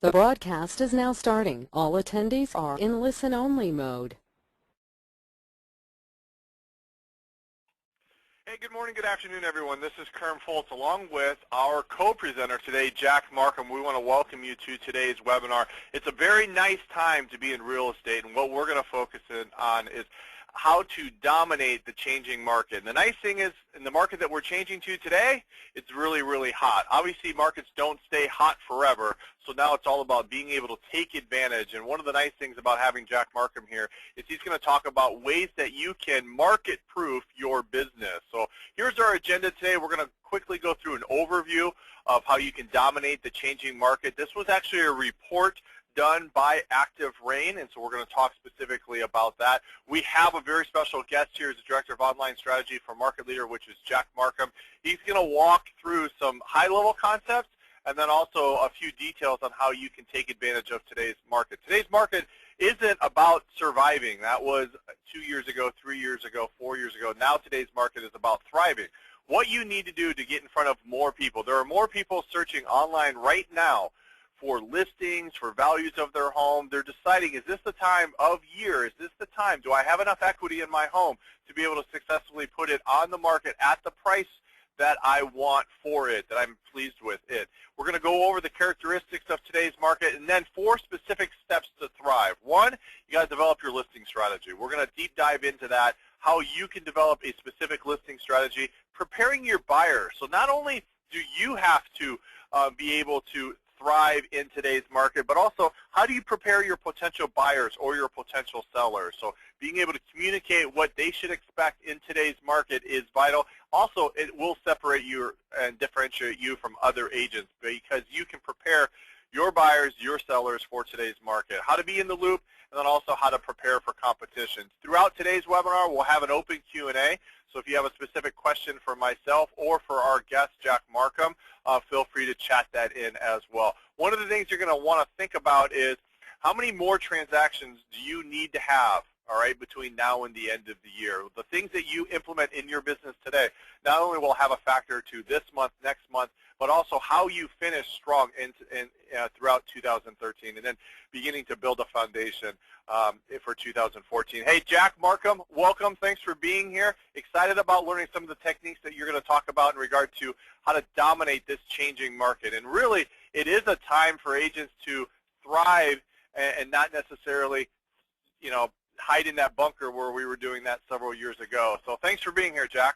The broadcast is now starting. All attendees are in listen-only mode. Hey, good morning, good afternoon, everyone. This is Kerm Foltz along with our co-presenter today, Jack Markham. We want to welcome you to today's webinar. It's a very nice time to be in real estate, and what we're going to focus on is how to dominate the changing market. And the nice thing is, in the market that we're changing to today, it's really, really hot. Obviously, markets don't stay hot forever, so now it's all about being able to take advantage. And one of the nice things about having Jack Markham here is he's going to talk about ways that you can market-proof your business. So here's our agenda today. We're going to quickly go through an overview of how you can dominate the changing market. This was actually a report done by Active Rain, and so we're going to talk specifically about that. We have a very special guest here as the Director of Online Strategy for Market Leader, which is Jack Markham. He's going to walk through some high-level concepts and then also a few details on how you can take advantage of today's market. Today's market isn't about surviving. That was 2 years ago, 3 years ago, 4 years ago. Now today's market is about thriving. What you need to do to get in front of more people. There are more people searching online right now for listings, for values of their home. They're deciding, is this the time of year? Is this the time? Do I have enough equity in my home to be able to successfully put it on the market at the price that I want for it, that I'm pleased with it? We're going to go over the characteristics of today's market and then 4 specific steps to thrive. 1, you got to develop your listing strategy. We're going to deep dive into that, how you can develop a specific listing strategy, preparing your buyer. So not only do you have to be able to thrive in today's market, but also how do you prepare your potential buyers or your potential sellers? So being able to communicate what they should expect in today's market is vital. Also, it will separate you and differentiate you from other agents because you can prepare your buyers, your sellers for today's market. How to be in the loop, and then also how to prepare for competition. Throughout today's webinar, we'll have an open Q&A. So if you have a specific question for myself or for our guest, Jack Markham, feel free to chat that in as well. One of the things you're going to want to think about is how many more transactions do you need to have, all right, between now and the end of the year. The things that you implement in your business today not only will have a factor to this month, next month, but also how you finish strong throughout 2013 and then beginning to build a foundation for 2014. Hey, Jack Markham, welcome. Thanks for being here. Excited about learning some of the techniques that you're going to talk about in regard to how to dominate this changing market. And really, it is a time for agents to thrive and not necessarily, you know, hide in that bunker where we were doing that several years ago. So thanks for being here, Jack.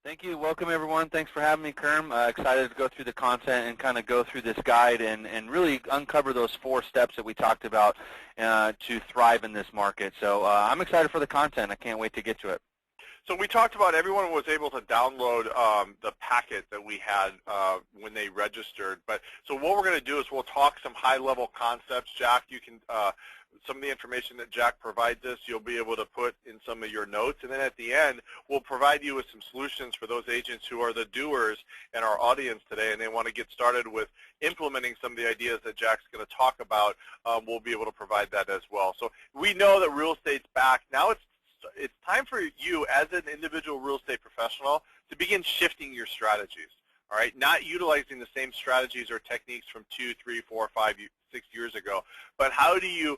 Thank you. Welcome, everyone. Thanks for having me, Kerm. Excited to go through the content and kind of go through this guide and really uncover those 4 steps that we talked about to thrive in this market. So I'm excited for the content. I can't wait to get to it. So we talked about everyone was able to download the packet that we had when they registered. But so what we're going to do is we'll talk some high-level concepts. Jack, you can some of the information that Jack provides us, you'll be able to put in some of your notes. And then at the end, we'll provide you with some solutions for those agents who are the doers in our audience today, and they want to get started with implementing some of the ideas that Jack's going to talk about. We'll be able to provide that as well. So we know that real estate's back. Now it's time for you as an individual real estate professional to begin shifting your strategies, all right? Not utilizing the same strategies or techniques from 2, 3, 4, 5, 6 years ago, but how do you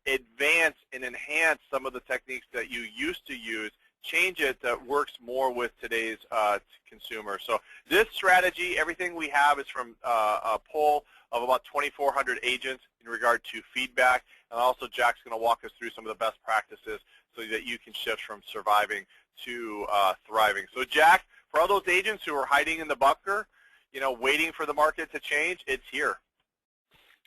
advance and enhance some of the techniques that you used to use, change it that works more with today's consumer. So this strategy, everything we have is from a poll of about 2,400 agents in regard to feedback, and also Jack's going to walk us through some of the best practices so that you can shift from surviving to thriving. So Jack, for all those agents who are hiding in the bunker, you know, waiting for the market to change, it's here.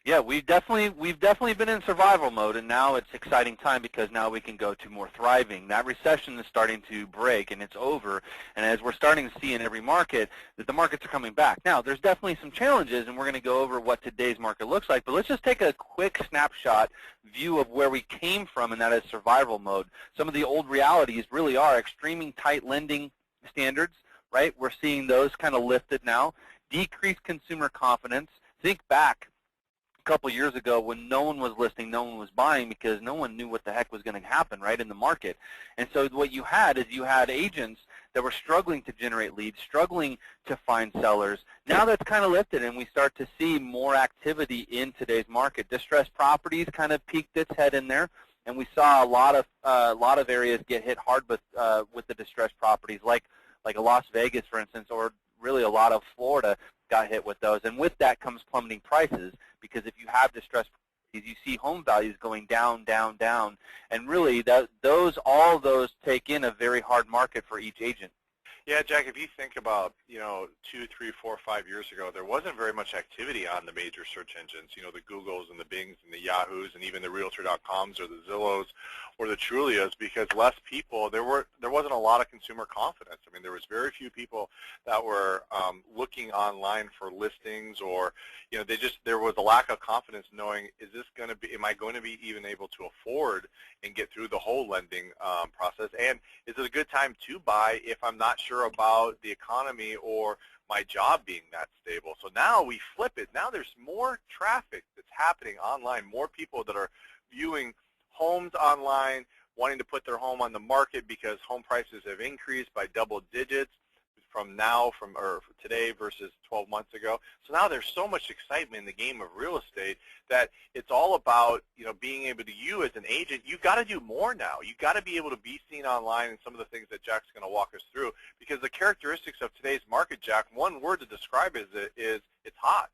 Yeah, we've definitely been in survival mode, and now it's exciting time because now we can go to more thriving. That recession is starting to break, and it's over. And as we're starting to see in every market, that the markets are coming back. Now, there's definitely some challenges, and we're going to go over what today's market looks like. But let's just take a quick snapshot view of where we came from, and that is survival mode. Some of the old realities really are extremely tight lending standards, right? We're seeing those kind of lifted now. Decreased consumer confidence. Think back couple years ago when no one was listing, no one was buying because no one knew what the heck was going to happen right in the market. And so what you had is you had agents that were struggling to generate leads, struggling to find sellers. Now that's kind of lifted, and we start to see more activity in today's market. Distressed properties kind of peeked its head in there, and we saw a lot of areas get hit hard with the distressed properties, like a Las Vegas, for instance, or really a lot of Florida got hit with those. And with that comes plummeting prices, because if you have distressed properties, you see home values going down, down, down, and really all of those take in a very hard market for each agent. Yeah, Jack, if you think about, 2, 3, 4, 5 years ago, there wasn't very much activity on the major search engines, the Googles and the Bings and the Yahoos and even the Realtor.coms or the Zillows or the Trulias, because less people, there wasn't a lot of consumer confidence. I mean, there was very few people that were looking online for listings, or, there was a lack of confidence knowing, am I going to be even able to afford and get through the whole lending process? And is it a good time to buy if I'm not sure about the economy or my job being that stable? So now we flip it. Now there's more traffic that's happening online, more people that are viewing homes online, wanting to put their home on the market because home prices have increased by double digits from today versus 12 months ago. So now there's so much excitement in the game of real estate that it's all about, being able to, you as an agent, you've got to do more now. You've got to be able to be seen online, and some of the things that Jack's going to walk us through, because the characteristics of today's market, Jack, one word to describe it is it's hot.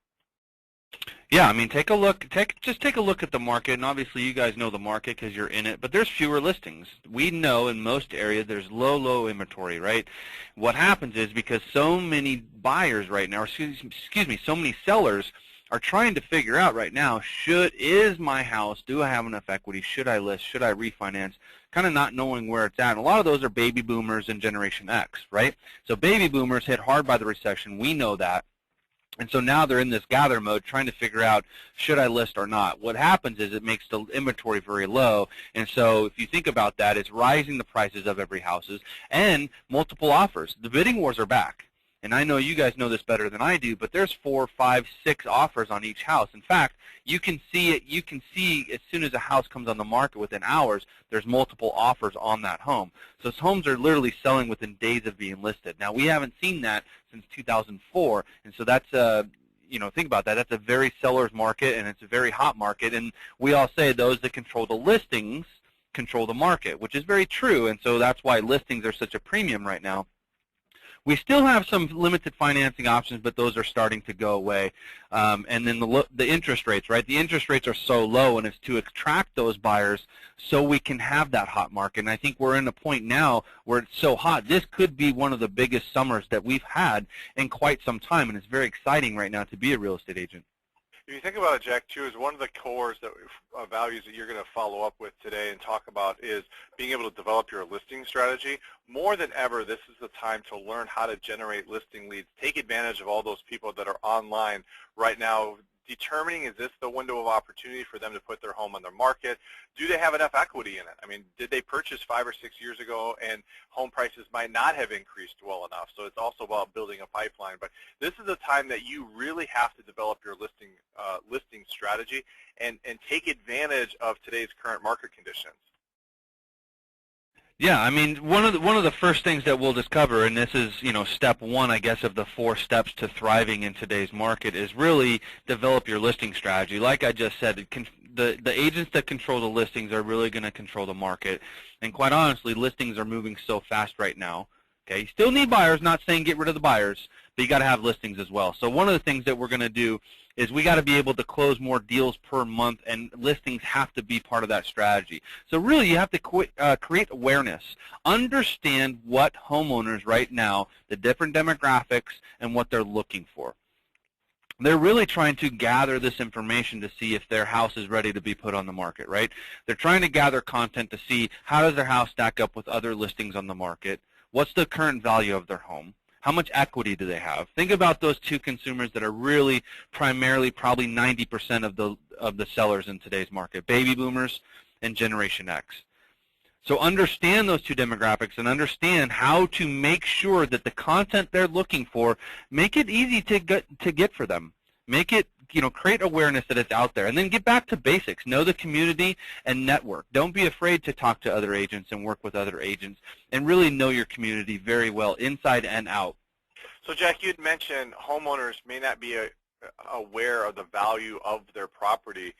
Yeah, I mean, take a look at the market, and obviously you guys know the market because you're in it, but there's fewer listings. We know in most areas there's low inventory, right? What happens is, because so many buyers right now, or excuse me, so many sellers are trying to figure out right now, is my house, do I have enough equity, should I list, should I refinance, kind of not knowing where it's at. And a lot of those are baby boomers and Generation X, right? So baby boomers hit hard by the recession, we know that. And so now they're in this gather mode trying to figure out, should I list or not? What happens is it makes the inventory very low. And so if you think about that, it's rising the prices of every houses and multiple offers. The bidding wars are back. And I know you guys know this better than I do, but there's 4, 5, 6 offers on each house. In fact, you can see it. You can see as soon as a house comes on the market, within hours, there's multiple offers on that home. So homes are literally selling within days of being listed. Now, we haven't seen that since 2004, and so that's think about that. That's a very seller's market, and it's a very hot market. And we all say those that control the listings control the market, which is very true. And so that's why listings are such a premium right now. We still have some limited financing options, but those are starting to go away. And then the interest rates, right? The interest rates are so low, and it's to attract those buyers so we can have that hot market. And I think we're in a point now where it's so hot. This could be one of the biggest summers that we've had in quite some time, and it's very exciting right now to be a real estate agent. If you think about it, Jack, too, is one of the cores values that you're going to follow up with today and talk about is being able to develop your listing strategy. More than ever, this is the time to learn how to generate listing leads. Take advantage of all those people that are online right now, determining, is this the window of opportunity for them to put their home on the market? Do they have enough equity in it? I mean, did they purchase 5 or 6 years ago and home prices might not have increased well enough? So it's also about building a pipeline. But this is the time that you really have to develop your listing strategy and take advantage of today's current market conditions. Yeah, I mean, one of the first things that we'll discover, and this is, step 1, I guess, of the 4 steps to thriving in today's market, is really develop your listing strategy. Like I just said, the agents that control the listings are really going to control the market. And quite honestly, listings are moving so fast right now. Okay, you still need buyers, not saying get rid of the buyers, but you got to have listings as well. So one of the things that we're going to do is we got to be able to close more deals per month, and listings have to be part of that strategy. So really, you have to create awareness. Understand what homeowners right now, the different demographics, and what they're looking for. They're really trying to gather this information to see if their house is ready to be put on the market, right? They're trying to gather content to see how does their house stack up with other listings on the market, what's the current value of their home, how much equity do they have? Think about those 2 consumers that are really primarily probably 90% of the sellers in today's market, baby boomers and Generation X. So understand those 2 demographics and understand how to make sure that the content they're looking for, make it easy to get for them. Make it create awareness that it's out there, and then get back to basics. Know the community and network. Don't be afraid to talk to other agents and work with other agents, and really know your community very well, inside and out. So, Jack, you'd mentioned homeowners may not be aware of the value of their property.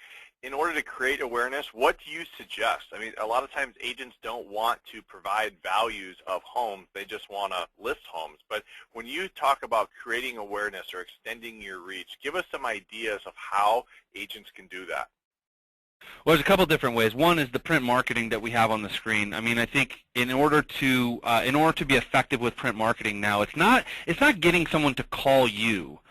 In order to create awareness, what do you suggest? I mean, a lot of times agents don't want to provide values of homes. They just want to list homes. But when you talk about creating awareness or extending your reach, give us some ideas of how agents can do that. Well, there's a couple different ways. One is the print marketing that we have on the screen. I mean, I think in order to be effective with print marketing now, it's not getting someone to call you.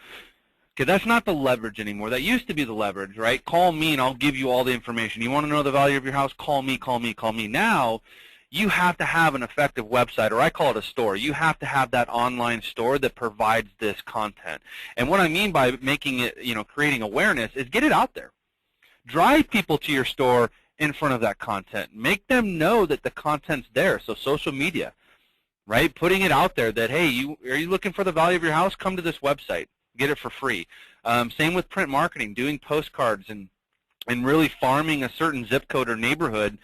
Okay, that's not the leverage anymore. That used to be the leverage, right? Call me and I'll give you all the information. You want to know the value of your house? Call me, call me, call me. Now, you have to have an effective website, or I call it a store. You have to have that online store that provides this content. And what I mean by making it, creating awareness is get it out there. Drive people to your store in front of that content. Make them know that the content's there. So social media, right? Putting it out there that, hey, are you looking for the value of your house? Come to this website. Get it for free. Same with print marketing, doing postcards and really farming a certain zip code or neighborhood,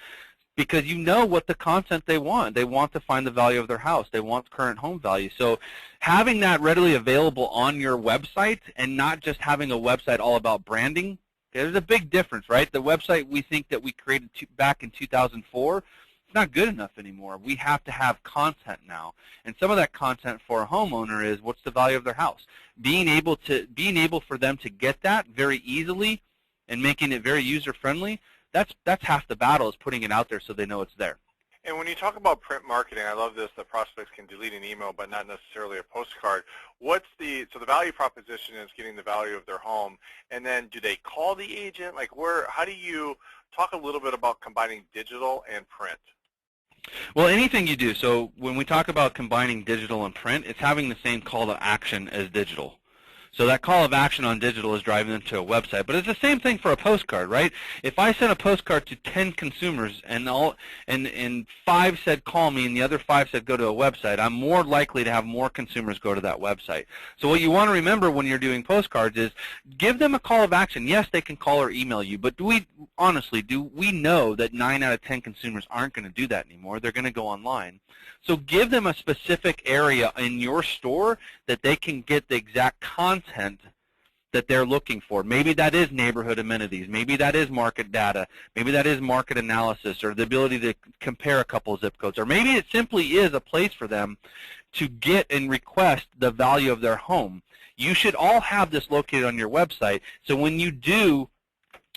because you know what the content they want. They want to find the value of their house. They want current home value. So having that readily available on your website, and not just having a website all about branding, there's a big difference, right? The website we think that we created back in 2004, it's not good enough anymore. We have to have content now. And some of that content for a homeowner is, what's the value of their house? Being able for them to get that very easily and making it very user-friendly, that's half the battle, is putting it out there so they know it's there. And when you talk about print marketing, I love this, that prospects can delete an email but not necessarily a postcard. So the value proposition is getting the value of their home, and then do they call the agent? Like, how do you talk a little bit about combining digital and print? Well, anything you do, so when we talk about combining digital and print, it's having the same call to action as digital. So that call of action on digital is driving them to a website. But it's the same thing for a postcard, right? If I sent a postcard to 10 consumers and 5 said call me and the other 5 said go to a website, I'm more likely to have more consumers go to that website. So what you want to remember when you're doing postcards is give them a call of action. Yes, they can call or email you, but do we know that 9 out of 10 consumers aren't going to do that anymore? They're going to go online. So give them a specific area in your store that they can get the exact content that they're looking for. Maybe that is neighborhood amenities. Maybe that is market data. Maybe that is market analysis, or the ability to compare a couple of zip codes. Or maybe it simply is a place for them to get and request the value of their home. You should all have this located on your website, so when you do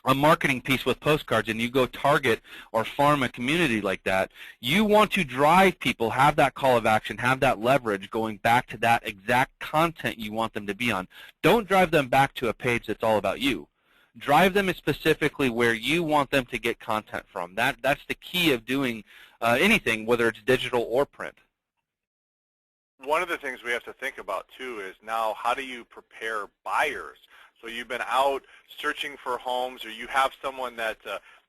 a marketing piece with postcards and you go target or farm a community like that, you want to drive people, have that call of action, have that leverage going back to that exact content you want them to be on. Don't drive them back to a page that's all about you. Drive them specifically where you want them to get content from. That's the key of doing anything, whether it's digital or print. One of the things we have to think about, too, is now how do you prepare buyers? So you've been out searching for homes, or you have someone that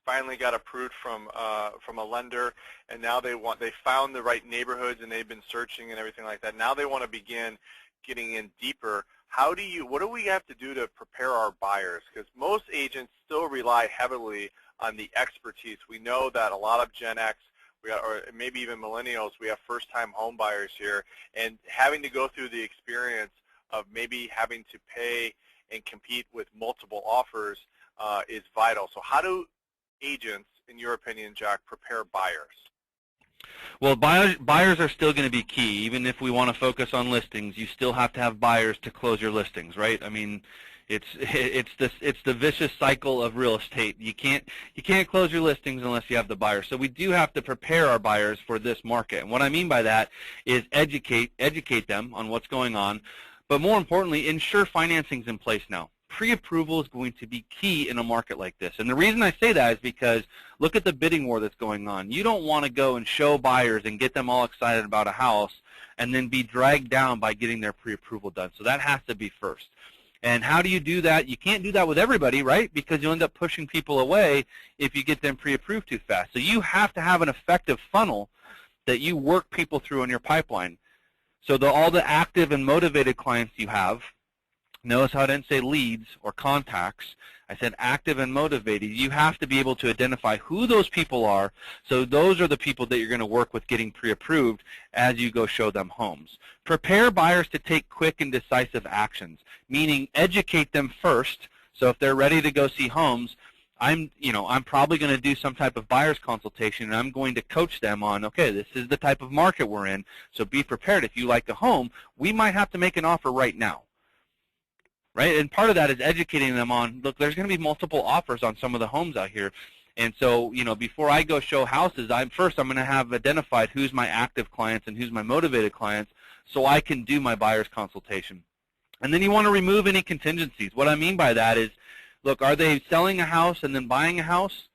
finally got approved from a lender, and now they found the right neighborhoods and they've been searching and everything like that. Now they want to begin getting in deeper. What do we have to do to prepare our buyers? Because most agents still rely heavily on the expertise. We know that a lot of Gen X, or maybe even millennials, we have first-time home buyers here, and having to go through the experience of maybe having to pay and compete with multiple offers is vital. So how do agents, in your opinion, Jack, prepare buyers? Well, buyers are still going to be key. Even if we want to focus on listings, you still have to have buyers to close your listings, right? I mean, it's the vicious cycle of real estate. You can't close your listings unless you have the buyers. So we do have to prepare our buyers for this market. And what I mean by that is educate them on what's going on. But more importantly, ensure financing's in place now. Pre-approval is going to be key in a market like this. And the reason I say that is because look at the bidding war that's going on. You don't want to go and show buyers and get them all excited about a house and then be dragged down by getting their pre-approval done. So that has to be first. And how do you do that? You can't do that with everybody, right? Because you'll end up pushing people away if you get them pre-approved too fast. So you have to have an effective funnel that you work people through in your pipeline. So all the active and motivated clients you have, Notice how I didn't say leads or contacts. I said active and motivated. You have to be able to identify who those people are, so those are the people that you're going to work with getting pre-approved as you go show them homes. Prepare buyers to take quick and decisive actions, meaning educate them first. So if they're ready to go see homes, I'm probably going to do some type of buyer's consultation, and I'm going to coach them on, okay, this is the type of market we're in, so be prepared. If you like a home, we might have to make an offer right now. Right, and part of that is educating them on, look, there's going to be multiple offers on some of the homes out here. And so, before I go show houses, I'm going to have identified who's my active clients and who's my motivated clients so I can do my buyer's consultation. And then you want to remove any contingencies. What I mean by that is, look, are they selling a house and then buying a house?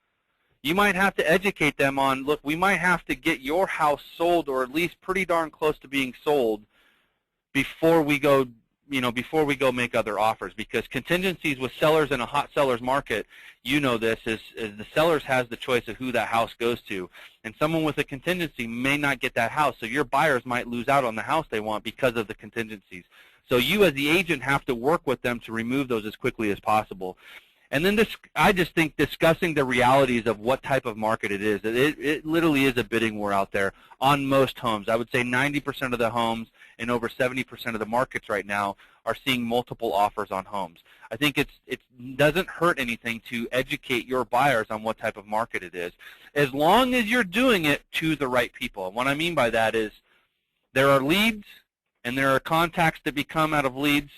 You might have to educate them on, look, we might have to get your house sold or at least pretty darn close to being sold before we go make other offers, because contingencies with sellers in a hot seller's market, this, is the sellers has the choice of who that house goes to. And someone with a contingency may not get that house, so your buyers might lose out on the house they want because of the contingencies. So you as the agent have to work with them to remove those as quickly as possible. And then I just think discussing the realities of what type of market it is. It literally is a bidding war out there on most homes. I would say 90% of the homes and over 70% of the markets right now are seeing multiple offers on homes. I think it doesn't hurt anything to educate your buyers on what type of market it is, as long as you're doing it to the right people. And what I mean by that is there are leads and there are contacts that become out of leads,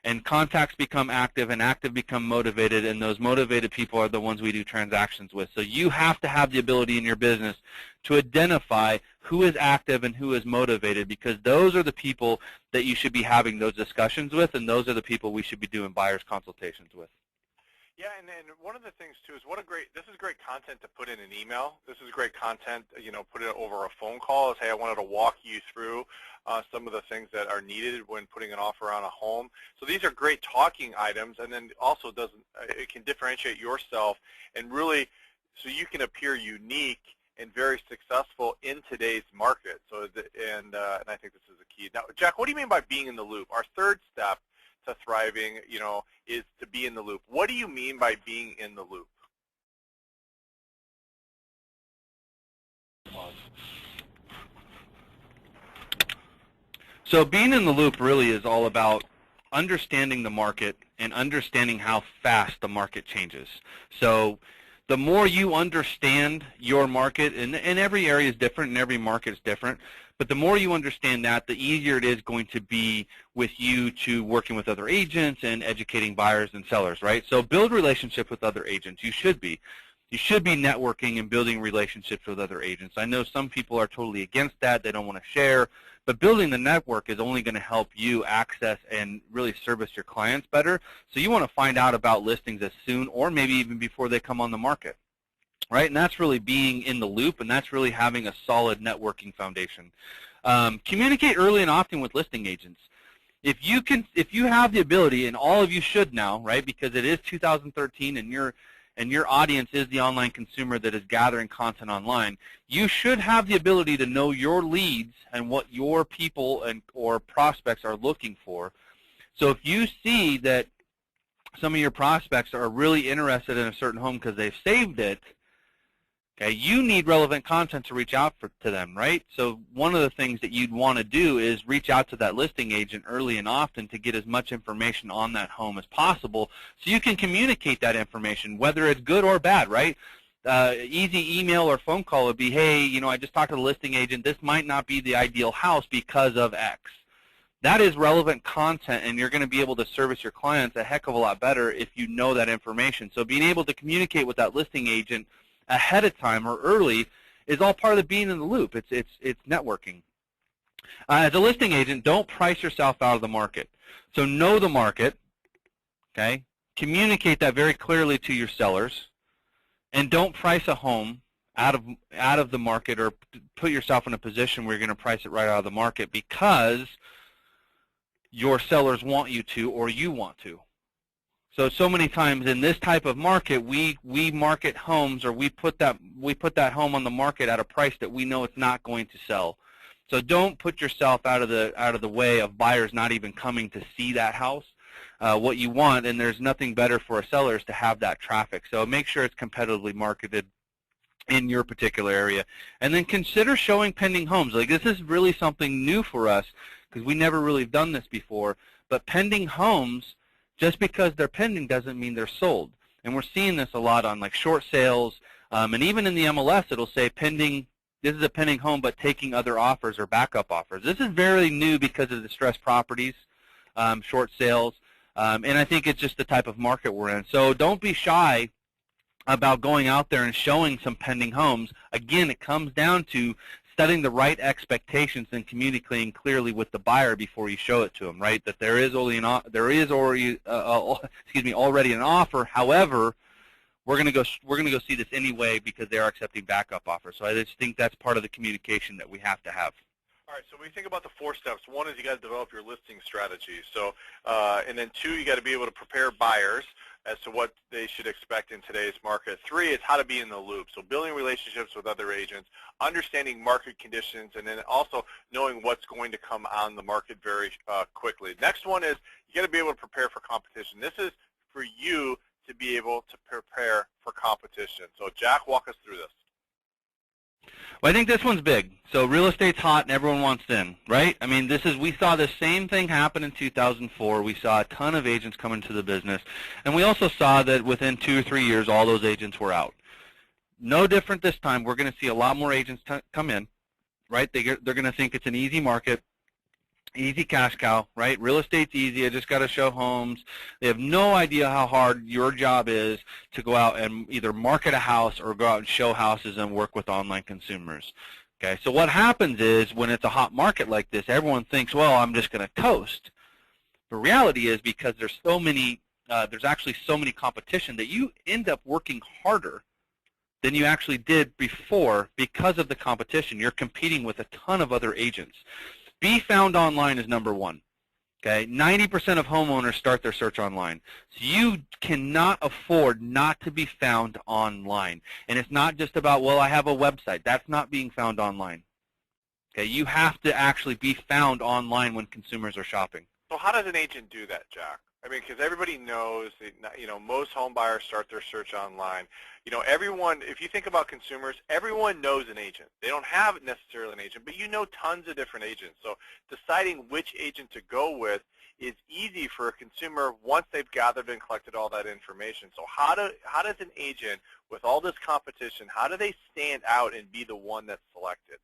and contacts become active, and active become motivated, and those motivated people are the ones we do transactions with. So you have to have the ability in your business to identify who is active and who is motivated, because those are the people that you should be having those discussions with, and those are the people we should be doing buyer's consultations with. Yeah, and one of the things too is this is great content to put in an email. This is great content, put it over a phone call. Is, hey, I wanted to walk you through some of the things that are needed when putting an offer on a home. So these are great talking items, and then also it can differentiate yourself and really, so you can appear unique and very successful in today's market. So and I think this is a key. Now, Jack, what do you mean by being in the loop? Our third step to thriving, is to be in the loop. What do you mean by being in the loop? So being in the loop really is all about understanding the market and understanding how fast the market changes. So the more you understand your market, and every area is different and every market is different, but the more you understand that, the easier it is going to be with you to working with other agents and educating buyers and sellers, right? So build relationships with other agents. You should be. You should be networking and building relationships with other agents. I know some people are totally against that. They don't want to share. But building the network is only going to help you access and really service your clients better. So you want to find out about listings as soon or maybe even before they come on the market. Right, and that's really being in the loop, and that's really having a solid networking foundation. Communicate early and often with listing agents. If you have the ability, and all of you should now, right, because it is 2013, and your audience is the online consumer that is gathering content online, you should have the ability to know your leads and what your people or prospects are looking for. So if you see that some of your prospects are really interested in a certain home because they've saved it, okay, you need relevant content to reach out to them, right? So one of the things that you'd want to do is reach out to that listing agent early and often to get as much information on that home as possible so you can communicate that information, whether it's good or bad, right? Easy email or phone call would be, hey, I just talked to the listing agent. This might not be the ideal house because of X. That is relevant content, and you're going to be able to service your clients a heck of a lot better if you know that information. So being able to communicate with that listing agent ahead of time or early is all part of the being in the loop. It's networking. As a listing agent, don't price yourself out of the market. So know the market, okay? Communicate that very clearly to your sellers, and don't price a home out of the market or put yourself in a position where you're going to price it right out of the market because your sellers want you to or you want to. So many times in this type of market, we market homes, or we put that home on the market at a price that we know it's not going to sell. So don't put yourself out of the way of buyers not even coming to see that house. what you want, and there's nothing better for a seller is to have that traffic. So make sure it's competitively marketed in your particular area. And then consider showing pending homes. Like, this is really something new for us because we never really done this before. But pending homes, just because they're pending doesn't mean they're sold. And we're seeing this a lot on like short sales, and even in the MLS it'll say pending, this is a pending home but taking other offers or backup offers. This is very new because of distressed properties, short sales, and I think it's just the type of market we're in. So don't be shy about going out there and showing some pending homes. Again, it comes down to setting the right expectations and communicating clearly with the buyer before you show it to them, right? That there is already already an offer. However, we're going to go see this anyway because they are accepting backup offers. So I just think that's part of the communication that we have to have. All right, so when you think about the 4 steps, one is you got to develop your listing strategy. So, and then 2, you got to be able to prepare buyers as to what they should expect in today's market. 3 is how to be in the loop. So building relationships with other agents, understanding market conditions, and then also knowing what's going to come on the market very quickly. Next one is you got to be able to prepare for competition. This is for you to be able to prepare for competition. So Jack, walk us through this. Well, I think this one's big. So real estate's hot and everyone wants in, right? I mean, we saw the same thing happen in 2004. We saw a ton of agents come into the business, and we also saw that within 2 or 3 years, all those agents were out. No different this time. We're going to see a lot more agents come in, right? They're going to think it's an easy market, easy cash cow, right? Real estate's easy. I just got to show homes. They have no idea how hard your job is to go out and either market a house or go out and show houses and work with online consumers. Okay, so what happens is when it's a hot market like this, everyone thinks, well, I'm just going to coast. The reality is because there's so many, there's actually so many competition that you end up working harder than you actually did before because of the competition. You're competing with a ton of other agents. Be found online is number 1. Okay, 90% of homeowners start their search online. So you cannot afford not to be found online. And it's not just about, well, I have a website. That's not being found online. Okay, you have to actually be found online when consumers are shopping. So how does an agent do that, Jack? I mean, because everybody knows that, you know, most home buyers start their search online. You know, everyone, if you think about consumers, everyone knows an agent. They don't have necessarily an agent, but you know tons of different agents. So deciding which agent to go with is easy for a consumer once they've gathered and collected all that information. So how does an agent, with all this competition, how do they stand out and be the one that's selected?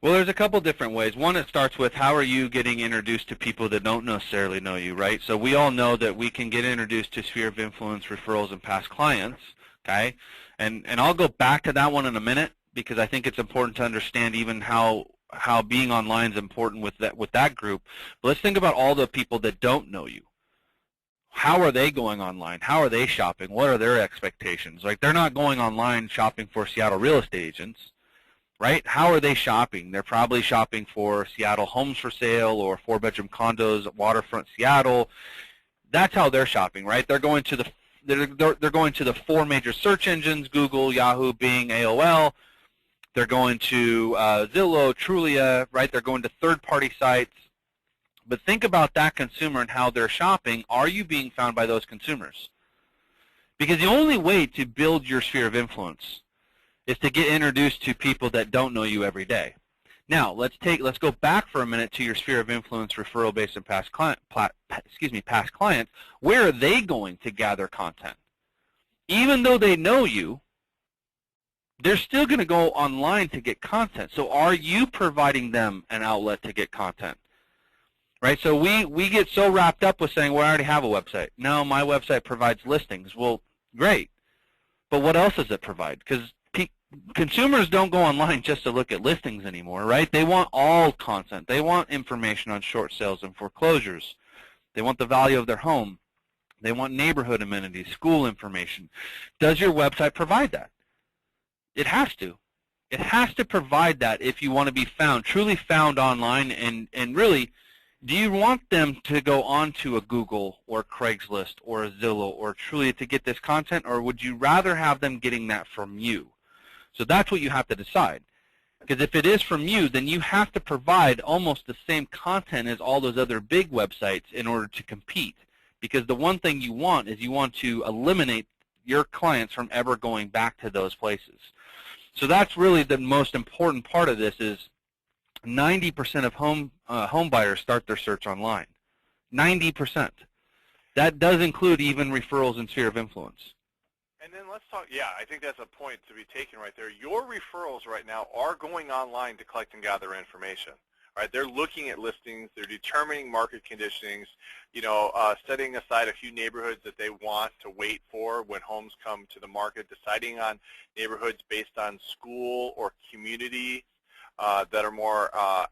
Well, there's a couple different ways. One, it starts with how are you getting introduced to people that don't necessarily know you, right? So we all know that we can get introduced to sphere of influence, referrals, and past clients, okay? And I'll go back to that one in a minute because I think it's important to understand even how being online is important with that group. But let's think about all the people that don't know you. How are they going online? How are they shopping? What are their expectations? Like, they're not going online shopping for Seattle real estate agents. Right? How are they shopping? They're probably shopping for Seattle homes for sale or 4-bedroom condos, waterfront Seattle. That's how they're shopping, right? They're going to the 4 major search engines: Google, Yahoo, Bing, AOL. They're going to Zillow, Trulia, right? They're going to third-party sites. But think about that consumer and how they're shopping. Are you being found by those consumers? Because the only way to build your sphere of influence is to get introduced to people that don't know you every day. Now, let's go back for a minute to your sphere of influence, referral based on past clients. Where are they going to gather content? Even though they know you, they're still going to go online to get content. So are you providing them an outlet to get content? Right? So we get so wrapped up with saying, well, I already have a website. No, my website provides listings. Well, great. But what else does it provide? Because consumers don't go online just to look at listings anymore, right? They want all content. They want information on short sales and foreclosures. They want the value of their home. They want neighborhood amenities, school information. Does your website provide that? It has to. It has to provide that if you want to be found, truly found online. And really, do you want them to go onto a Google or Craigslist or a Zillow or Trulia to get this content, or would you rather have them getting that from you? So that's what you have to decide. Because if it is from you, then you have to provide almost the same content as all those other big websites in order to compete. because the one thing you want is you want to eliminate your clients from ever going back to those places. So that's really the most important part of this is 90% of home buyers start their search online. 90%. That does include even referrals and sphere of influence. And then let's talk, yeah, I think that's a point to be taken right there. Your referrals right now are going online to collect and gather information. Right? They're looking at listings, they're determining market conditions, setting aside a few neighborhoods that they want to wait for when homes come to the market, deciding on neighborhoods based on school or community that are more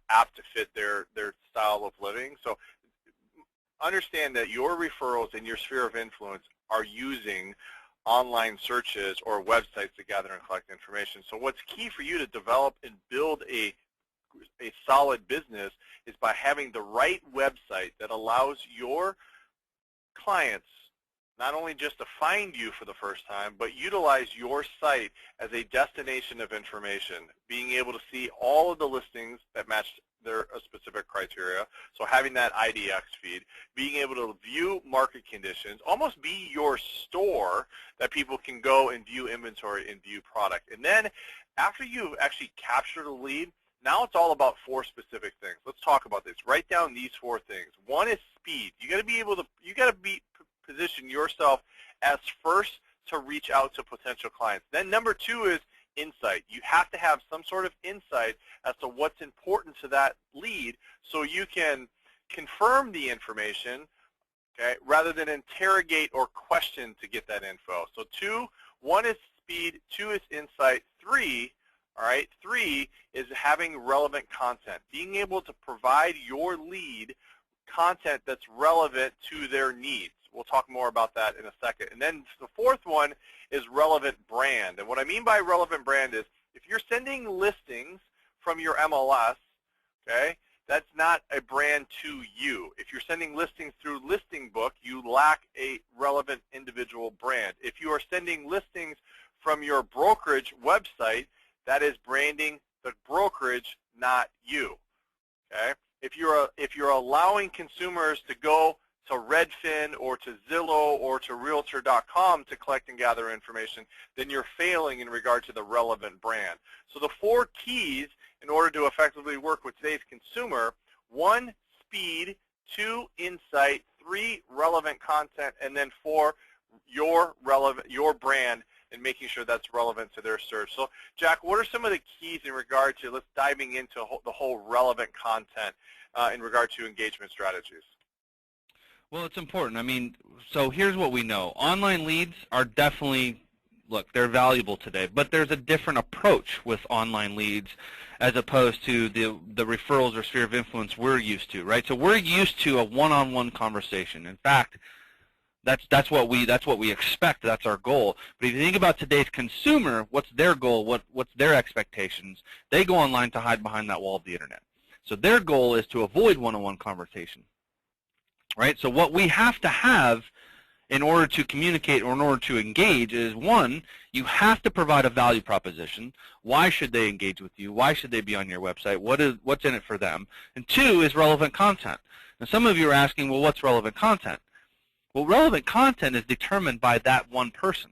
apt to fit their style of living. So understand that your referrals and your sphere of influence are using online searches or websites to gather and collect information. So what's key for you to develop and build a solid business is by having the right website that allows your clients not only just to find you for the first time, but utilize your site as a destination of information, being able to see all of the listings that match their specific criteria, so having that IDX feed, being able to view market conditions, almost be your store that people can go and view inventory and view product. And then after you've actually captured a lead, now it's all about 4 specific things. Let's talk about this. Write down these 4 things. One is speed. You got to be able to, position yourself as first to reach out to potential clients. Then number 2 is insight. You have to have some sort of insight as to what's important to that lead so you can confirm the information, okay, rather than interrogate or question to get that info. So 1 is speed, 2 is insight, 3 is having relevant content, being able to provide your lead content that's relevant to their needs. We'll talk more about that in a second. And then the 4th one is relevant brand. And what I mean by relevant brand is if you're sending listings from your MLS, okay, that's not a brand to you. If you're sending listings through Listing Book, you lack a relevant individual brand. If you are sending listings from your brokerage website, that is branding the brokerage, not you. Okay? If you're allowing consumers to go to Redfin or to Zillow or to Realtor.com to collect and gather information, then you're failing in regard to the relevant brand. So the 4 keys in order to effectively work with today's consumer: 1, speed; 2, insight; 3, relevant content; and then 4, your brand, and making sure that's relevant to their search. So, Jack, what are some of the keys in regard to, let's diving into the whole relevant content in regard to engagement strategies? Well, it's important. I mean, so here's what we know. Online leads are definitely, look, they're valuable today, but there's a different approach with online leads as opposed to the referrals or sphere of influence we're used to, right? So we're used to a one-on-one conversation. In fact, that's what we expect. That's our goal. But if you think about today's consumer, what's their goal? What's their expectations? They go online to hide behind that wall of the internet. So their goal is to avoid one-on-one conversation, right? So what we have to have in order to communicate or in order to engage is, 1, you have to provide a value proposition. Why should they engage with you? Why should they be on your website? What's in it for them? And 2 is relevant content. Now, some of you are asking, well, what's relevant content? Well, relevant content is determined by that one person.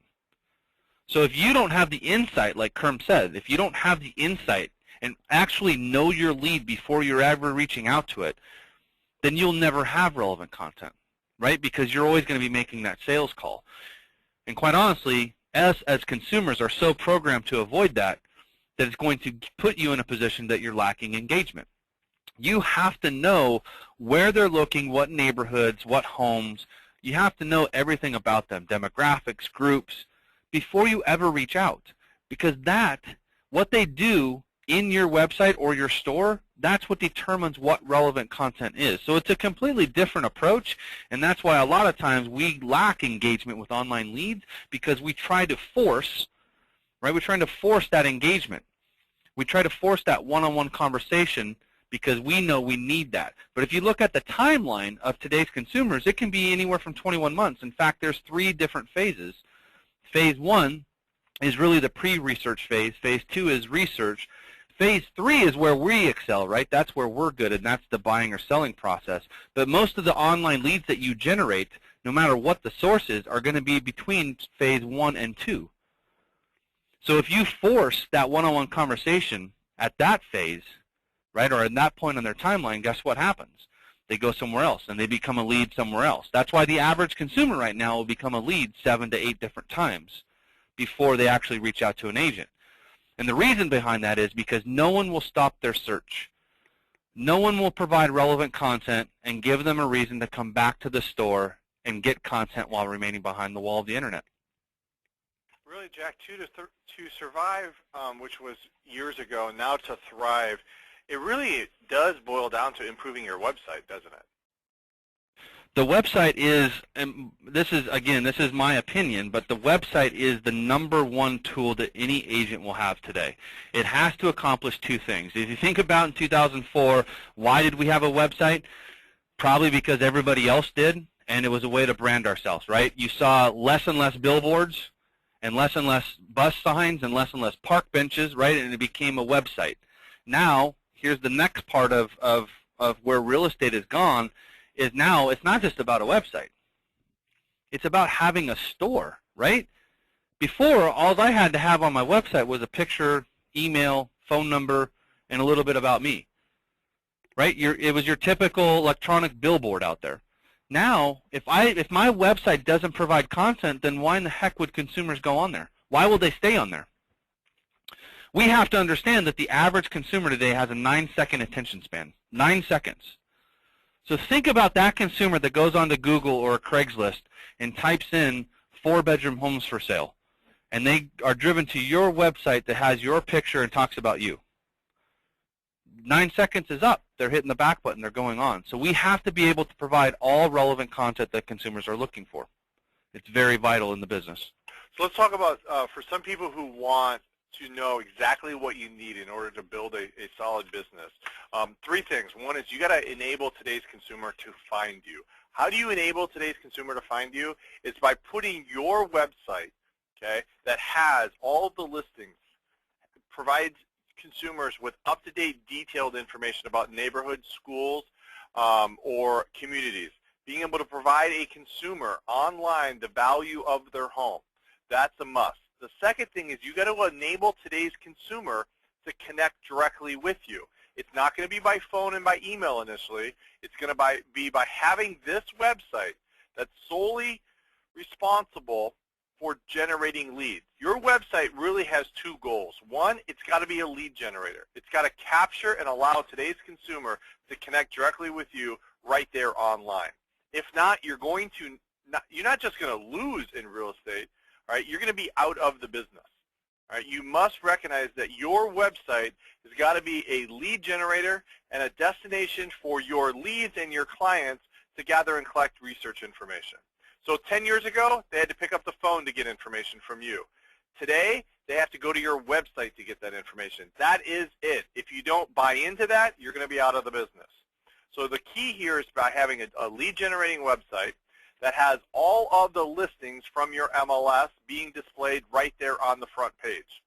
So if you don't have the insight, like Kerm said, if you don't have the insight and actually know your lead before you're ever reaching out to it, then you'll never have relevant content, right? Because you're always going to be making that sales call. And quite honestly, us as consumers are so programmed to avoid that it's going to put you in a position that you're lacking engagement. You have to know where they're looking, what neighborhoods, what homes. You have to know everything about them, demographics, groups, before you ever reach out. Because what they do in your website or your store, that's what determines what relevant content is. So it's a completely different approach, and that's why a lot of times we lack engagement with online leads, because we try to force, right? We're trying to force that engagement. We try to force that one-on-one conversation because we know we need that. But if you look at the timeline of today's consumers, it can be anywhere from 21 months. In fact, there's 3 different phases. Phase 1 is really the pre-research phase. Phase 2 is research. Phase 3 is where we excel, right? That's where we're good, and that's the buying or selling process. But most of the online leads that you generate no matter what the source is, are going to be between phase 1 and 2. So if you force that one-on-one conversation at that phase, right, or at that point on their timeline, guess what happens? They go somewhere else, and they become a lead somewhere else. That's why the average consumer right now will become a lead 7 to 8 different times before they actually reach out to an agent. And the reason behind that is because no one will stop their search. No one will provide relevant content and give them a reason to come back to the store and get content while remaining behind the wall of the internet. Really, Jack, to survive, which was years ago, and now to thrive, it really does boil down to improving your website, doesn't it? The website is, and this is my opinion, but the website is the #1 tool that any agent will have today. It has to accomplish 2 things. If you think about in 2004, why did we have a website? Probably because everybody else did, and it was a way to brand ourselves, right? You saw less and less billboards and less bus signs and less park benches, right? And it became a website. Now, here's the next part of where real estate has gone, is now it's not just about a website. It's about having a store, right? Before, all I had to have on my website was a picture, email, phone number, and a little bit about me, right? It was your typical electronic billboard out there. Now, if my website doesn't provide content, then why in the heck would consumers go on there? Why will they stay on there? We have to understand that the average consumer today has a 9-second attention span. 9 seconds. So think about that consumer that goes onto Google or Craigslist and types in 4-bedroom homes for sale, and they are driven to your website that has your picture and talks about you. 9 seconds is up. They're hitting the back button. They're going on. So we have to be able to provide all relevant content that consumers are looking for. It's very vital in the business. So let's talk about, for some people who want to know exactly what you need in order to build a solid business. 3 things. One is you got to enable today's consumer to find you. How do you enable today's consumer to find you? It's by putting your website, okay, that has all of the listings, provides consumers with up-to-date detailed information about neighborhoods, schools, or communities. Being able to provide a consumer online the value of their home. That's a must. The second thing is you got to enable today's consumer to connect directly with you. It's not going to be by phone and by email initially. It's going to be by having this website that's solely responsible for generating leads. Your website really has 2 goals. One, it's got to be a lead generator. It's got to capture and allow today's consumer to connect directly with you right there online. If not, you're not just going to lose in real estate. All right, you're going to be out of the business. All right, you must recognize that your website has got to be a lead generator and a destination for your leads and your clients to gather and collect research information. So 10 years ago, they had to pick up the phone to get information from you. Today, they have to go to your website to get that information. That is it. If you don't buy into that, you're going to be out of the business. So the key here is by having a lead generating website that has all of the listings from your MLS being displayed right there on the front page.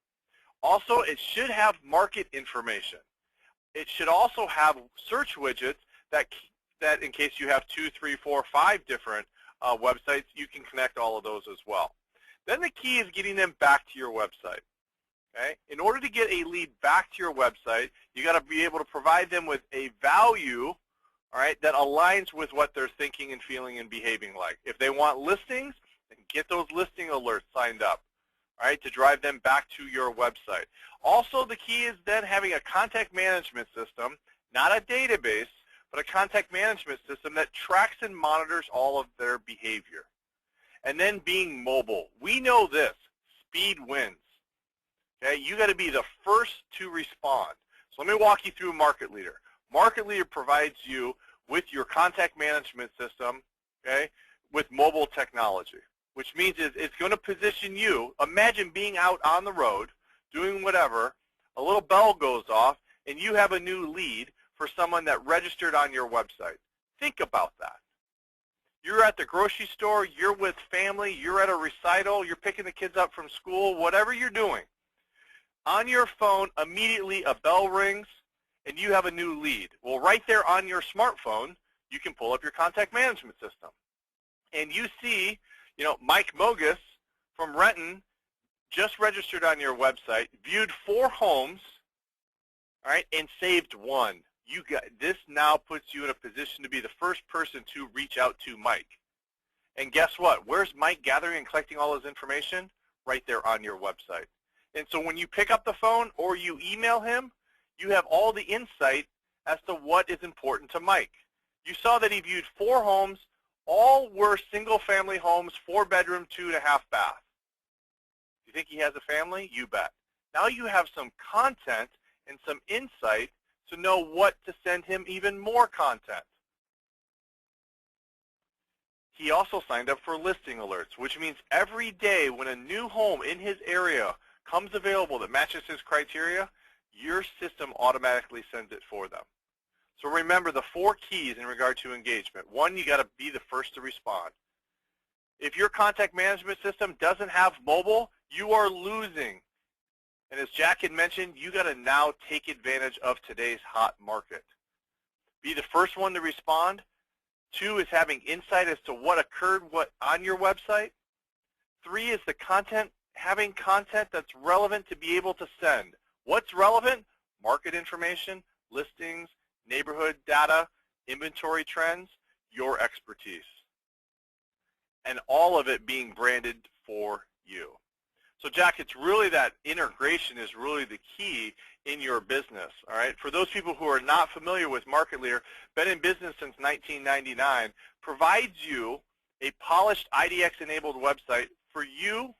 Also, it should have market information. It should also have search widgets that in case you have 2, 3, 4, 5 different websites, you can connect all of those as well. Then the key is getting them back to your website. Okay? In order to get a lead back to your website, you got to be able to provide them with a value, all right, that aligns with what they're thinking and feeling and behaving like. If they want listings, then get those listing alerts signed up, all right, to drive them back to your website. Also, the key is then having a contact management system, not a database, but a contact management system that tracks and monitors all of their behavior. And then being mobile. We know this, speed wins. Okay, you got to be the first to respond. So let me walk you through Market Leader. Market Leader provides you with your contact management system, okay, with mobile technology, which means it's going to position you. Imagine being out on the road, doing whatever, a little bell goes off, and you have a new lead for someone that registered on your website. Think about that. You're at the grocery store, you're with family, you're at a recital, you're picking the kids up from school, whatever you're doing. On your phone, immediately a bell rings, and you have a new lead. Well, right there on your smartphone, you can pull up your contact management system. and you see, Mike Mogus from Renton just registered on your website, viewed 4 homes, all right, and saved 1. This now puts you in a position to be the first person to reach out to Mike. And guess what? Where's Mike gathering and collecting all his information? Right there on your website. And so when you pick up the phone or you email him, you have all the insight as to what is important to Mike. You saw that he viewed 4 homes. All were single-family homes, 4-bedroom, 2.5 bath. You think he has a family? You bet. Now you have some content and some insight to know what to send him even more content. He also signed up for listing alerts, which means every day when a new home in his area comes available that matches his criteria, your system automatically sends it for them. So remember the 4 keys in regard to engagement. 1, you got to be the first to respond. If your contact management system doesn't have mobile, you are losing. And as Jack had mentioned, you got to now take advantage of today's hot market. Be the first one to respond. 2 is having insight as to what occurred on your website. 3 is the content, having content that's relevant to be able to send. What's relevant? Market information, listings, neighborhood data, inventory trends, your expertise. And all of it being branded for you. So Jack, it's really that integration is really the key in your business, all right? For those people who are not familiar with Market Leader, been in business since 1999, provides you a polished IDX-enabled website for you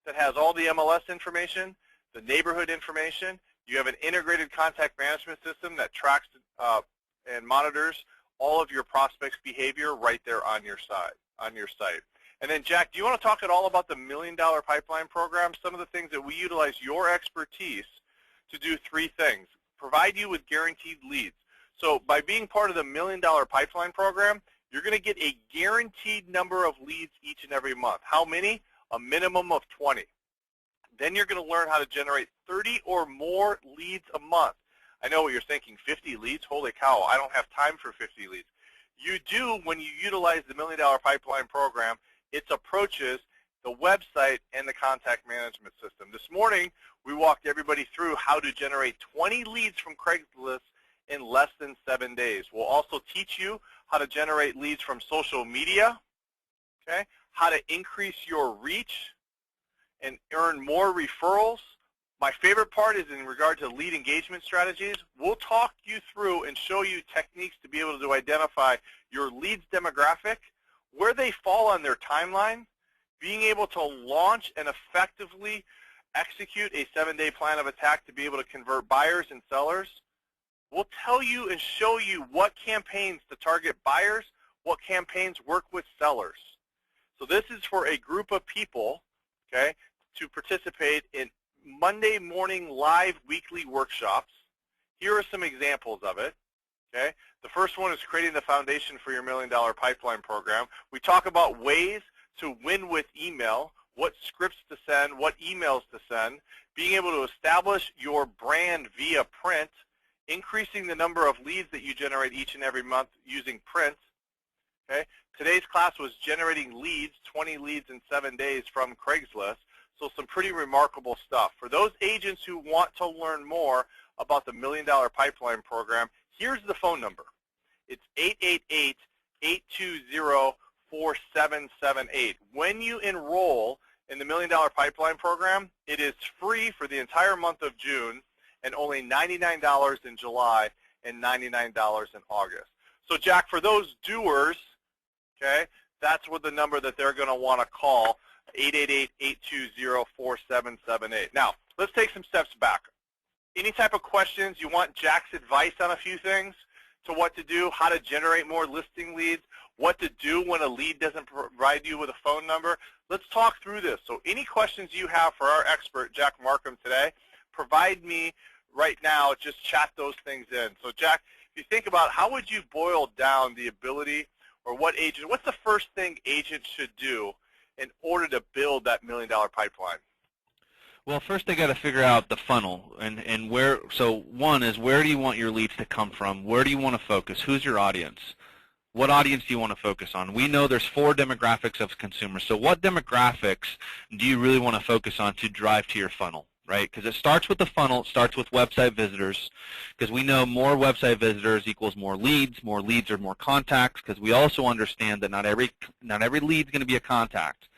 that has all the MLS information, the neighborhood information. You have an integrated contact management system that tracks and monitors all of your prospects' behavior right there on your site. And then, Jack, do you want to talk at all about the $1 Million Pipeline program? Some of the things that we utilize your expertise to do 3 things. Provide you with guaranteed leads. So by being part of the $1 Million Pipeline program, you're going to get a guaranteed number of leads each and every month. How many? A minimum of 20. Then you're going to learn how to generate 30 or more leads a month. I know what you're thinking, 50 leads? Holy cow, I don't have time for 50 leads. You do when you utilize the $1 Million Pipeline program. Its approaches, the website, and the contact management system. This morning, we walked everybody through how to generate 20 leads from Craigslist in less than 7 days. We'll also teach you how to generate leads from social media, okay? How to increase your reach and earn more referrals. My favorite part is in regard to lead engagement strategies. We'll talk you through and show you techniques to be able to identify your leads demographic, where they fall on their timeline, being able to launch and effectively execute a 7-day plan of attack to be able to convert buyers and sellers. We'll tell you and show you what campaigns to target buyers, what campaigns work with sellers. So this is for a group of people, okay, to participate in Monday morning live weekly workshops. Here are some examples of it. Okay. The first one is creating the foundation for your $1 Million Pipeline program. We talk about ways to win with email, what scripts to send, what emails to send, being able to establish your brand via print, increasing the number of leads that you generate each and every month using print. Okay. Today's class was generating leads, 20 leads in 7 days from Craigslist. So some pretty remarkable stuff. For those agents who want to learn more about the $1 Million Pipeline program, here's the phone number. It's 888-820-4778. When you enroll in the $1 Million Pipeline program, it is free for the entire month of June and only $99 in July and $99 in August. So Jack, for those doers, okay, that's what the number that they're going to want to call, 888-820-4778. Now, let's take some steps back. Any type of questions, you want Jack's advice on a few things to what to do, how to generate more listing leads, what to do when a lead doesn't provide you with a phone number, let's talk through this. So any questions you have for our expert, Jack Markham, today, provide me right now, just chat those things in. So Jack, if you think about how would you boil down the ability or what's the first thing agents should do in order to build that $1 Million Pipeline? Well, first they got to figure out the funnel and where. So one is, where do you want your leads to come from? Where do you want to focus? Who's your audience? What audience do you want to focus on? We know there's 4 demographics of consumers. So what demographics do you really want to focus on to drive to your funnel, right? Because it starts with the funnel. It starts with website visitors, because we know more website visitors equals more leads. More leads are more contacts, because we also understand that not every lead is going to be a contact.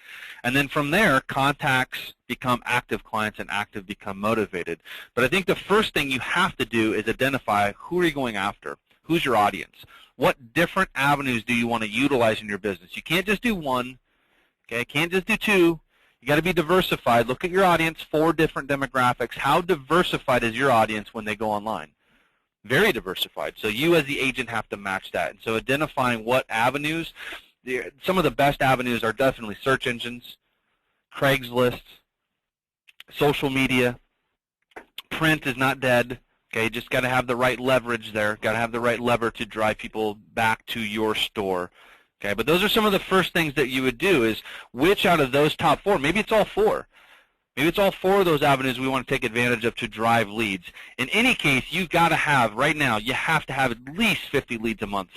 And then from there, contacts become active clients and active become motivated. But I think the first thing you have to do is identify who are you going after? Who's your audience? What different avenues do you want to utilize in your business? You can't just do one, okay? Can't just do 2. You got to be diversified. Look at your audience, 4 different demographics. How diversified is your audience when they go online? Very diversified. So you as the agent have to match that. And so identifying what avenues, some of the best avenues are definitely search engines, Craigslist, social media. Print is not dead. Okay, just got to have the right leverage there. Got to have the right lever to drive people back to your store. Okay, but those are some of the first things that you would do is which out of those top 4, maybe it's all 4. Maybe it's all 4 of those avenues we want to take advantage of to drive leads. In any case, you've got to have, right now, you have to have at least 50 leads a month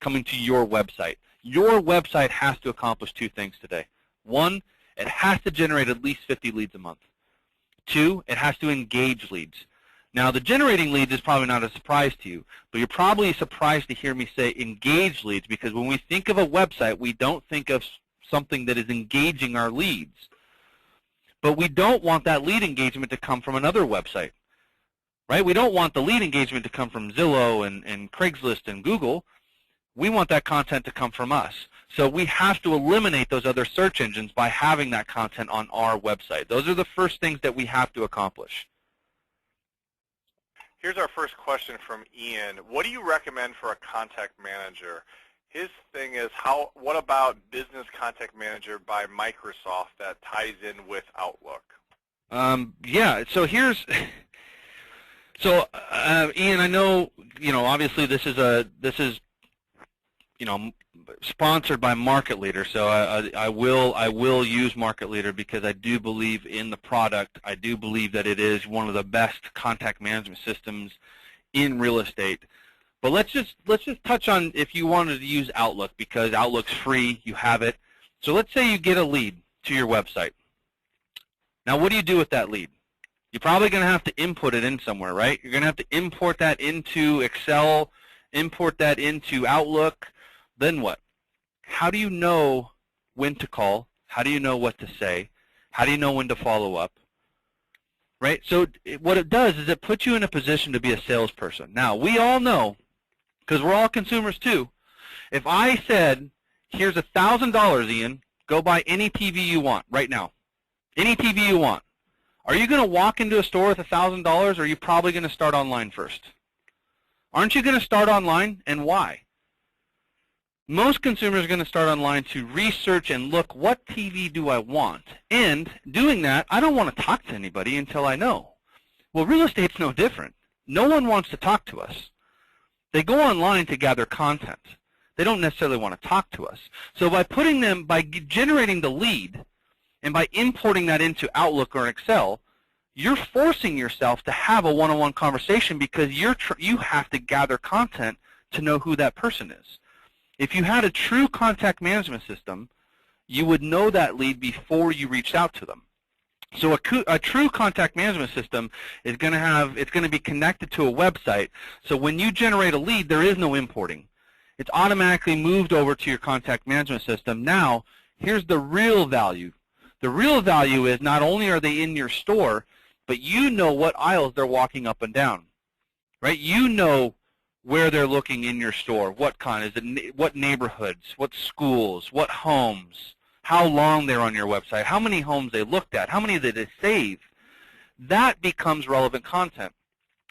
coming to your website. Your website has to accomplish 2 things today. 1, it has to generate at least 50 leads a month. 2, it has to engage leads. Now, the generating leads is probably not a surprise to you, but you're probably surprised to hear me say engage leads, because when we think of a website, we don't think of something that is engaging our leads. But we don't want that lead engagement to come from another website, right? We don't want the lead engagement to come from Zillow and Craigslist and Google. We want that content to come from us. So we have to eliminate those other search engines by having that content on our website. Those are the first things that we have to accomplish. Here's our first question from Ian. What do you recommend for a contact manager? His thing is, what about Business Contact Manager by Microsoft that ties in with Outlook? Yeah, so here's, Ian, I know, obviously this is sponsored by Market Leader, so I will use Market Leader because I do believe in the product. I do believe that it is one of the best contact management systems in real estate. But let's just touch on if you wanted to use Outlook, because Outlook's free, you have it. So let's say you get a lead to your website. Now what do you do with that lead? You're probably going to have to input it in somewhere, right? You're going to have to import that into Excel, import that into Outlook. Then what? How do you know when to call? How do you know what to say? How do you know when to follow up? Right? So what it does is it puts you in a position to be a salesperson. Now, we all know, because we're all consumers too, if I said, here's $1,000, Ian, go buy any TV you want right now. Any TV you want. Are you going to walk into a store with $1,000, or are you probably going to start online first? Aren't you going to start online, and why? Most consumers are going to start online to research and look, what TV do I want? And doing that, I don't want to talk to anybody until I know. Well, real estate's no different. No one wants to talk to us. They go online to gather content. They don't necessarily want to talk to us. So by generating the lead and by importing that into Outlook or Excel, you're forcing yourself to have a one-on-one conversation because you have to gather content to know who that person is. If you had a true contact management system, you would know that lead before you reached out to them. So a true contact management system is going to be connected to a website. So when you generate a lead, there is no importing. It's automatically moved over to your contact management system. Now, here's the real value. The real value is not only are they in your store, but you know what aisles they're walking up and down, right? You know where they're looking in your store, what neighborhoods, what schools, what homes, how long they're on your website, how many homes they looked at, how many did they save. That becomes relevant content.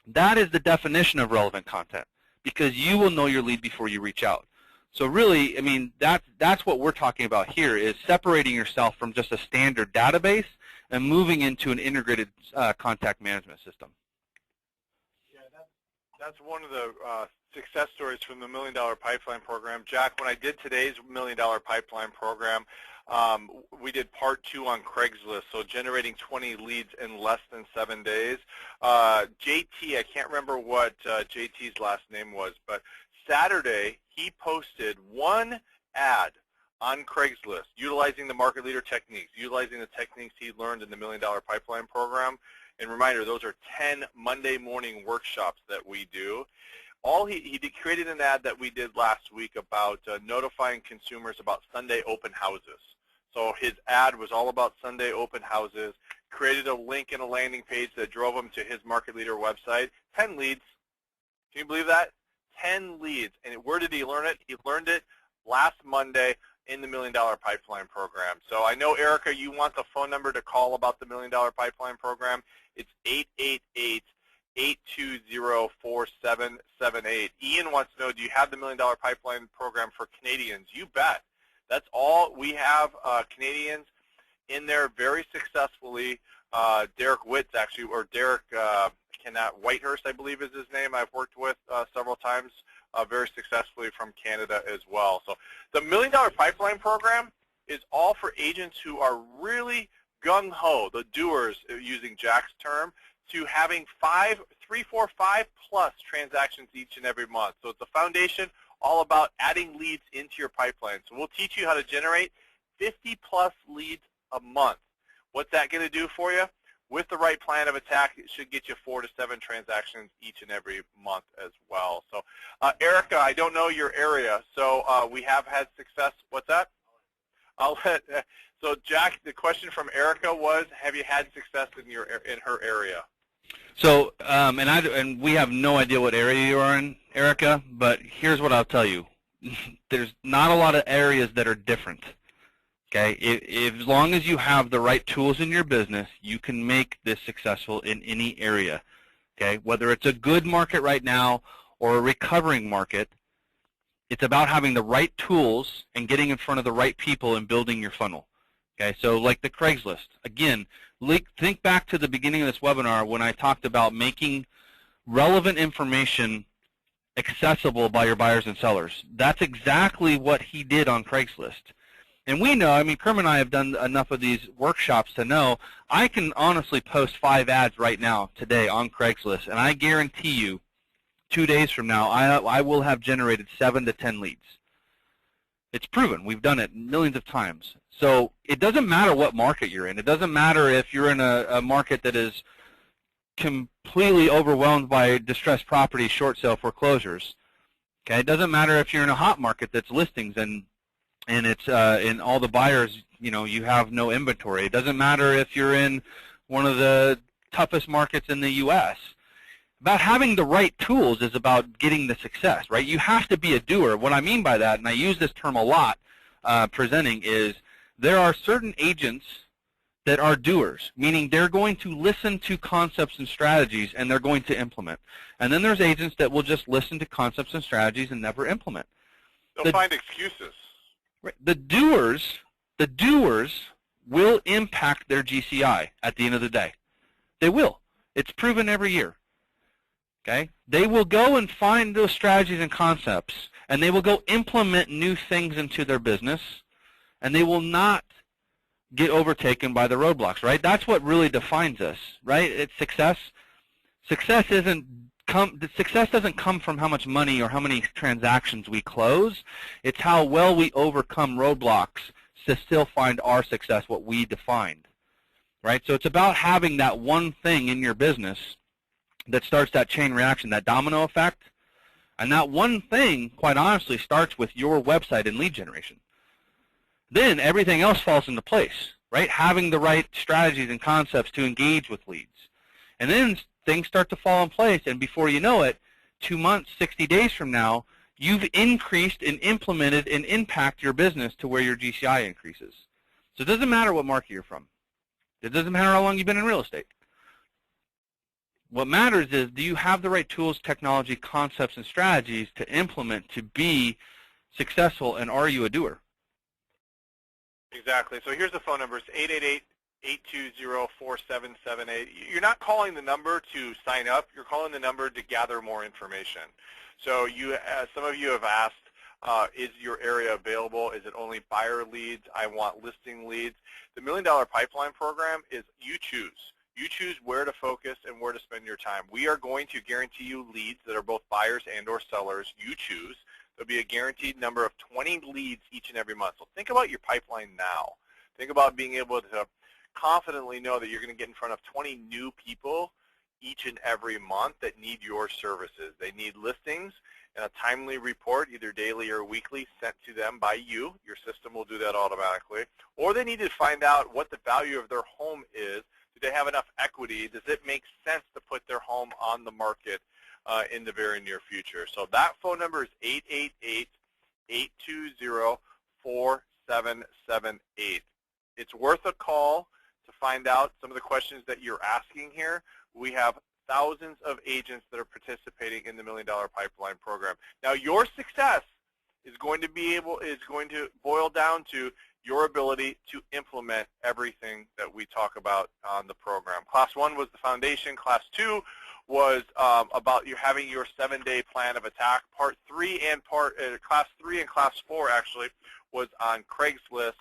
That is the definition of relevant content, because you will know your lead before you reach out. So really, I mean, that's what we're talking about here, is separating yourself from just a standard database and moving into an integrated contact management system. That's one of the success stories from the $1 Million Pipeline program. Jack, when I did today's $1 Million Pipeline program, we did part 2 on Craigslist, so generating 20 leads in less than 7 days. JT, I can't remember what JT's last name was, but Saturday he posted one ad on Craigslist utilizing the market leader techniques, utilizing the techniques he learned in the $1 Million Pipeline program. And reminder, those are 10 Monday morning workshops that we do. He created an ad that we did last week about notifying consumers about Sunday open houses. So his ad was all about Sunday open houses, created a link and a landing page that drove him to his market leader website. 10 leads. Can you believe that? 10 leads. And where did he learn it? He learned it last Monday in the $1 Million Pipeline program. So I know, Erica, you want the phone number to call about the $1 Million Pipeline program. It's 888-820-4778. Ian wants to know, do you have the $1 Million Pipeline program for Canadians? You bet. That's all. We have Canadians in there very successfully. Derek Witts, actually, or Derek Whitehurst, I believe is his name, I've worked with several times very successfully from Canada as well. So the $1 Million Pipeline program is all for agents who are really gung-ho, the doers, using Jack's term, to having 3, 4, 5 plus transactions each and every month. So it's a foundation all about adding leads into your pipeline. So we'll teach you how to generate 50 plus leads a month. What's that going to do for you? With the right plan of attack, it should get you 4 to 7 transactions each and every month as well. So, Erica, I don't know your area, so we have had success. What's that? So, Jack, the question from Erica was, have you had success in her area? So, and we have no idea what area you are in, Erica, but here's what I'll tell you. There's not a lot of areas that are different. Okay, as long as you have the right tools in your business, you can make this successful in any area. Okay, whether it's a good market right now or a recovering market, it's about having the right tools and getting in front of the right people and building your funnel. Okay, so like the Craigslist. Again, think back to the beginning of this webinar when I talked about making relevant information accessible by your buyers and sellers. That's exactly what he did on Craigslist. And we know, I mean, Kerm and I have done enough of these workshops to know I can honestly post 5 ads right now, today, on Craigslist, and I guarantee you 2 days from now I will have generated 7 to 10 leads. It's proven. We've done it millions of times. So it doesn't matter what market you're in. It doesn't matter if you're in a market that is completely overwhelmed by distressed property, short sale foreclosures. Okay, it doesn't matter if you're in a hot market that's listings and it's in all the buyers, you know, you have no inventory. It doesn't matter if you're in one of the toughest markets in the U.S. About having the right tools is about getting the success, right? You have to be a doer. What I mean by that, and I use this term a lot presenting, is there are certain agents that are doers, meaning they're going to listen to concepts and strategies and they're going to implement. And then there's agents that will just listen to concepts and strategies and never implement. They'll find excuses. The doers will impact their GCI at the end of the day. They will. It's proven every year. Okay? They will go and find those strategies and concepts, and they will go implement new things into their business, and they will not get overtaken by the roadblocks, right? That's what really defines us, right? It's success. Success doesn't come from how much money or how many transactions we close. It's how well we overcome roadblocks to still find our success, what we defined, right? So it's about having that one thing in your business that starts that chain reaction, that domino effect. And that one thing, quite honestly, starts with your website and lead generation. Then everything else falls into place, right? Having the right strategies and concepts to engage with leads. And then things start to fall in place, and before you know it, 2 months, 60 days from now, you've increased and implemented and impact your business to where your GCI increases. So it doesn't matter what market you're from. It doesn't matter how long you've been in real estate. What matters is, do you have the right tools, technology, concepts, and strategies to implement to be successful, and are you a doer? Exactly. So here's the phone number. It's 888-820-4778. You're not calling the number to sign up. You're calling the number to gather more information. So some of you have asked, is your area available? Is it only buyer leads? I want listing leads. The $1 Million Pipeline program is you choose. You choose where to focus and where to spend your time. We are going to guarantee you leads that are both buyers and or sellers. You choose. there'll be a guaranteed number of 20 leads each and every month. So think about your pipeline now. Think about being able to confidently know that you're going to get in front of 20 new people each and every month that need your services. They need listings and a timely report, either daily or weekly, sent to them by you. Your system will do that automatically. Or they need to find out what the value of their home is. Do they have enough equity? Does it make sense to put their home on the market in the very near future? So that phone number is 888-820-4778. It's worth a call to find out some of the questions that you're asking here. We have thousands of agents that are participating in the $1 Million Pipeline program. Now, your success is going to boil down to your ability to implement everything that we talk about on the program. Class 1 was the foundation. Class 2 was about you having your 7-day plan of attack. Class 3 and Class 4 actually was on Craigslist.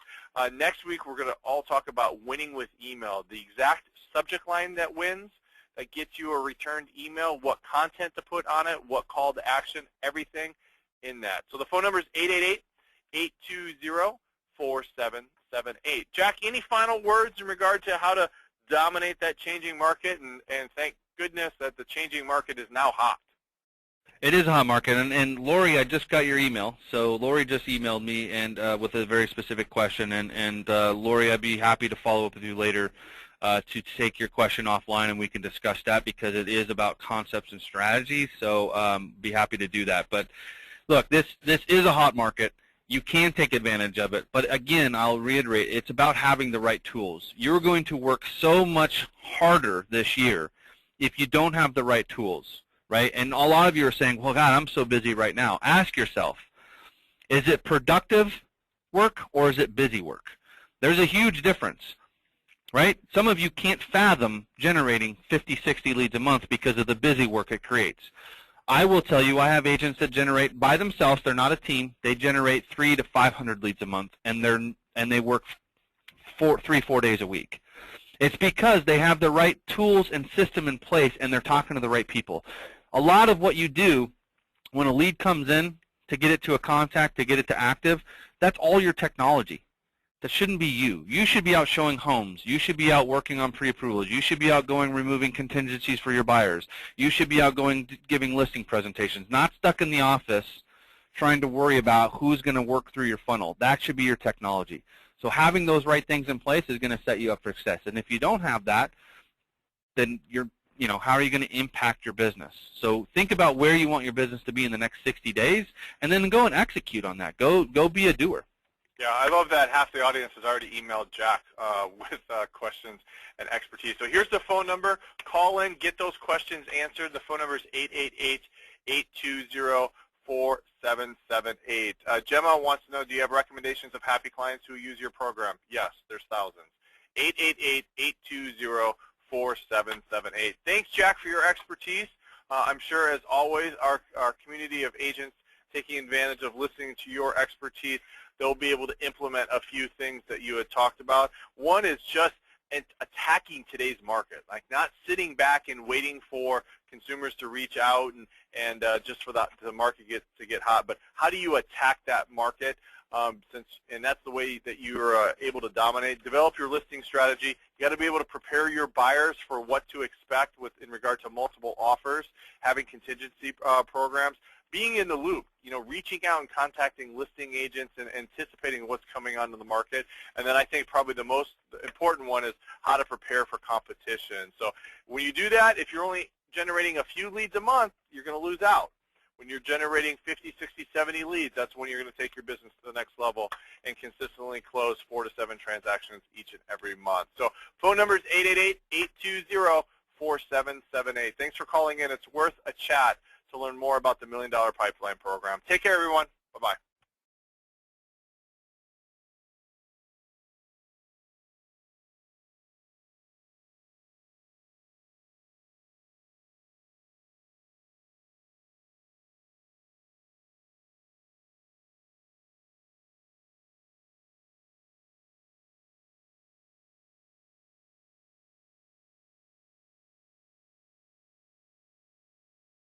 Next week we're going to all talk about winning with email, the exact subject line that wins, that gets you a returned email, what content to put on it, what call to action, everything in that. So the phone number is 888-820-4778. Jack, any final words in regard to how to dominate that changing market? And thank goodness that the changing market is now hot. It is a hot market, and Lori, I just got your email. So Lori just emailed me and with a very specific question, and Lori, I'd be happy to follow up with you later to take your question offline, and we can discuss that because it is about concepts and strategies. So be happy to do that. But look, this is a hot market. You can take advantage of it. But again, I'll reiterate, it's about having the right tools. You're going to work so much harder this year if you don't have the right tools, right? And a lot of you are saying, well, God, I'm so busy right now. Ask yourself, is it productive work or is it busy work? There's a huge difference, right? Some of you can't fathom generating 50, 60 leads a month because of the busy work it creates. I will tell you, I have agents that generate by themselves. They're not a team. They generate 300 to 500 leads a month, and they work 4 days a week. It's because they have the right tools and system in place, and they're talking to the right people. A lot of what you do when a lead comes in to get it to a contact, to get it to active, that's all your technology. That shouldn't be you. You should be out showing homes. You should be out working on pre-approvals. You should be out going removing contingencies for your buyers. You should be out going giving listing presentations, not stuck in the office trying to worry about who's going to work through your funnel. That should be your technology. So having those right things in place is going to set you up for success. And if you don't have that, then how are you going to impact your business? So think about where you want your business to be in the next 60 days, and then go and execute on that. Go be a doer. Yeah, I love that half the audience has already emailed Jack with questions and expertise. So here's the phone number. Call in, get those questions answered. The phone number is 888-820-4778. Gemma wants to know, do you have recommendations of happy clients who use your program? Yes, there's thousands. 888-820-4778. Thanks, Jack, for your expertise. I'm sure, as always, our community of agents taking advantage of listening to your expertise, they'll be able to implement a few things that you had talked about. One is just attacking today's market, like not sitting back and waiting for consumers to reach out and just for the market to get hot, but how do you attack that market? And that's the way that you're able to dominate. Develop your listing strategy. You got to be able to prepare your buyers for what to expect in regard to multiple offers, having contingency programs, being in the loop, reaching out and contacting listing agents and anticipating what's coming onto the market. And then I think probably the most important one is how to prepare for competition. So when you do that, if you're only generating a few leads a month, you're going to lose out. When you're generating 50, 60, 70 leads, that's when you're going to take your business to the next level and consistently close 4 to 7 transactions each and every month. So phone number is 888-820-4778. Thanks for calling in. It's worth a chat to learn more about the $1 Million Pipeline program. Take care, everyone. Bye-bye.